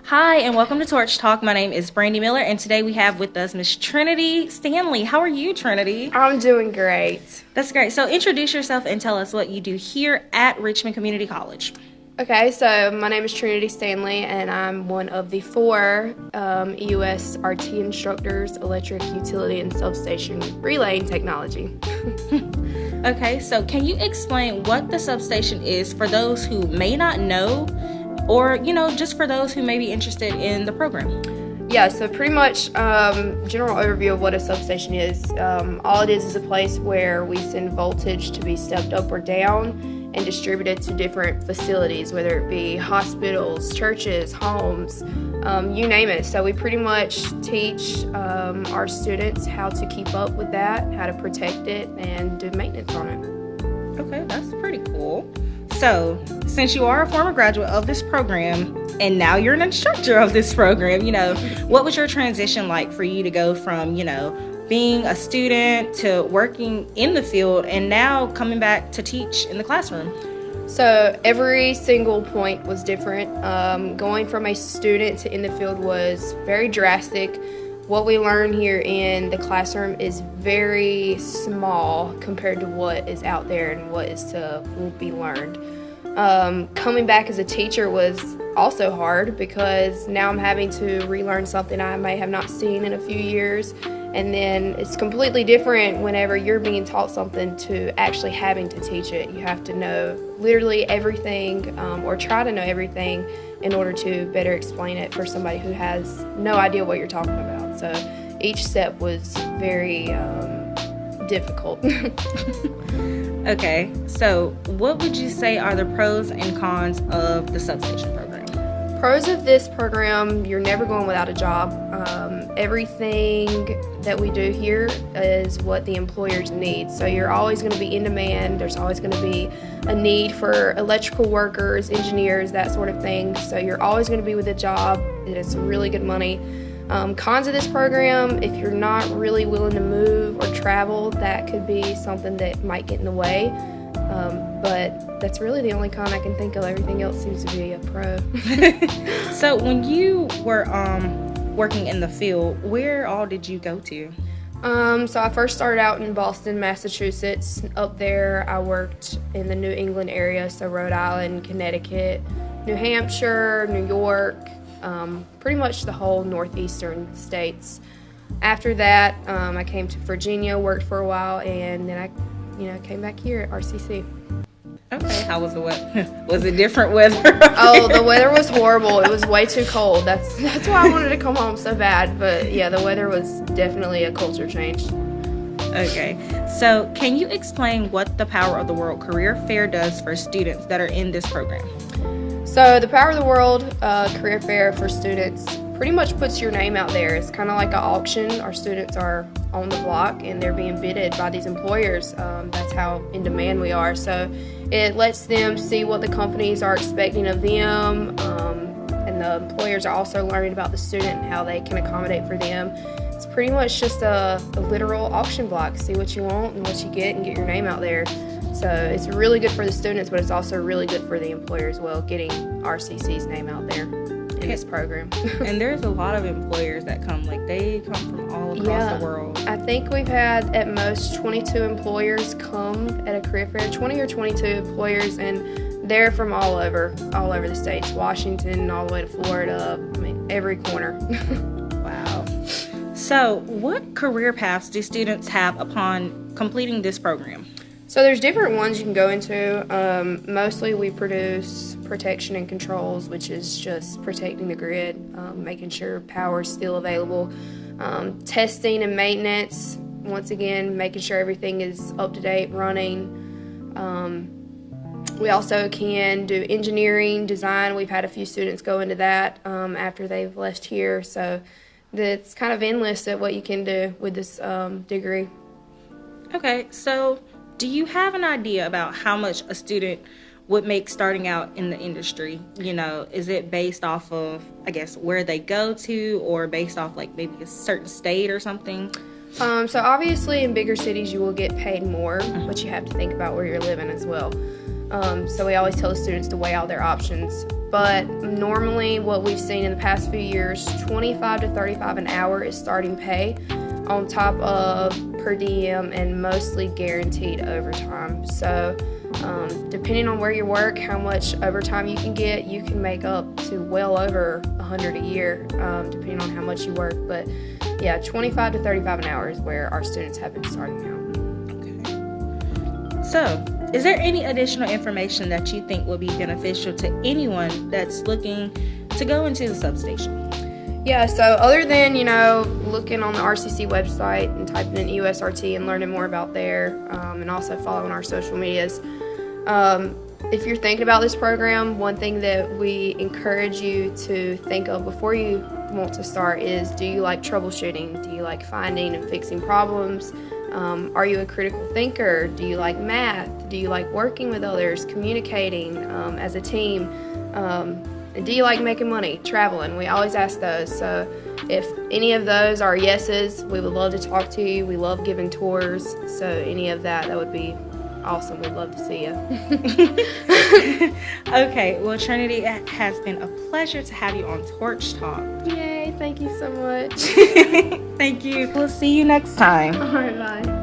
Hi, and welcome to Torch Talk. My name is Brandy Miller, and today we have with us Miss Trinity Stanley. How are you, Trinity? I'm doing great. That's great. So introduce yourself and tell us what you do here at Richmond Community College. Okay, so my name is Trinity Stanley, and I'm one of the four EUS RT instructors, electric, utility, and substation relaying technology. Okay, so can you explain what the substation is for those who may not know, or, just for those who may be interested in the program? Yeah, so pretty much general overview of what a substation is. All it is a place where we send voltage to be stepped up or down and distributed to different facilities, whether it be hospitals, churches, homes, you name it. So we pretty much teach our students how to keep up with that, how to protect it, and do maintenance on it. Okay, that's pretty cool. So, since you are a former graduate of this program, and now you're an instructor of this program, what was your transition like for you to go from, being a student to working in the field and now coming back to teach in the classroom? So every single point was different. Going from a student to in the field was very drastic. What we learn here in the classroom is very small compared to what is out there and what will be learned. Coming back as a teacher was also hard because now I'm having to relearn something I may have not seen in a few years. And then it's completely different whenever you're being taught something to actually having to teach it. You have to know literally everything or try to know everything in order to better explain it for somebody who has no idea what you're talking about. So each step was very difficult. Okay, so what would you say are the pros and cons of the substation program? Pros of this program, you're never going without a job. Everything that we do here is what the employers need. So you're always going to be in demand. There's always going to be a need for electrical workers, engineers, that sort of thing. So you're always going to be with a job. It's really good money. Cons of this program, if you're not really willing to move or travel, that could be something that might get in the way. But that's really the only con I can think of. Everything else seems to be a pro. So when you were working in the field, where all did you go to? So I first started out in Boston, Massachusetts. Up there I worked in the New England area, so Rhode Island, Connecticut, New Hampshire, New York, pretty much the whole northeastern states. After that, I came to Virginia, worked for a while, and then I came back here at RCC. Okay, how was the weather? Was it different weather? Oh, the weather was horrible. It was way too cold. That's why I wanted to come home so bad. But yeah, the weather was definitely a culture change. Okay, so can you explain what the Power of the World Career Fair does for students that are in this program? So the Power of the World Career Fair for students pretty much puts your name out there. It's kind of like an auction. Our students are on the block and they're being bidded by these employers. That's how in demand we are. So it lets them see what the companies are expecting of them, and the employers are also learning about the student and how they can accommodate for them. It's pretty much just a literal auction block. See what you want and what you get and get your name out there. So it's really good for the students, but it's also really good for the employer as well, getting RCC's name out there in this program. And there's a lot of employers that come, they come from all across the world. I think we've had at most 22 employers come at a career fair, 20 or 22 employers, and they're from all over the states, Washington, all the way to Florida, every corner. Wow. So what career paths do students have upon completing this program? So there's different ones you can go into. Mostly we produce protection and controls, which is just protecting the grid, making sure power is still available. Testing and maintenance, once again, making sure everything is up to date, running. We also can do engineering, design. We've had a few students go into that after they've left here. So it's kind of endless at what you can do with this degree. Okay, so do you have an idea about how much a student would make starting out in the industry? Is it based off of, where they go to, or based off maybe a certain state or something? So obviously in bigger cities you will get paid more, but you have to think about where you're living as well. So we always tell the students to weigh out their options. But normally what we've seen in the past few years, 25 to 35 an hour is starting pay, on top of per diem and mostly guaranteed overtime. So depending on where you work, how much overtime you can make up to well over 100 a year, depending on how much you work. But yeah, 25 to 35 an hour is where our students have been starting out. Okay. So, is there any additional information that you think will be beneficial to anyone that's looking to go into the substation? Yeah, so other than, looking on the RCC website and typing in EUSRT and learning more about there, and also following our social medias, if you're thinking about this program, one thing that we encourage you to think of before you want to start is, do you like troubleshooting? Do you like finding and fixing problems? Are you a critical thinker? Do you like math? Do you like working with others, communicating as a team? And do you like making money, traveling? We always ask those. So if any of those are yeses, we would love to talk to you. We love giving tours. So any of that would be awesome. We'd love to see you. Okay, well, Trinity, it has been a pleasure to have you on Torch Talk. Yay, thank you so much. Thank you. We'll see you next time. All right, bye.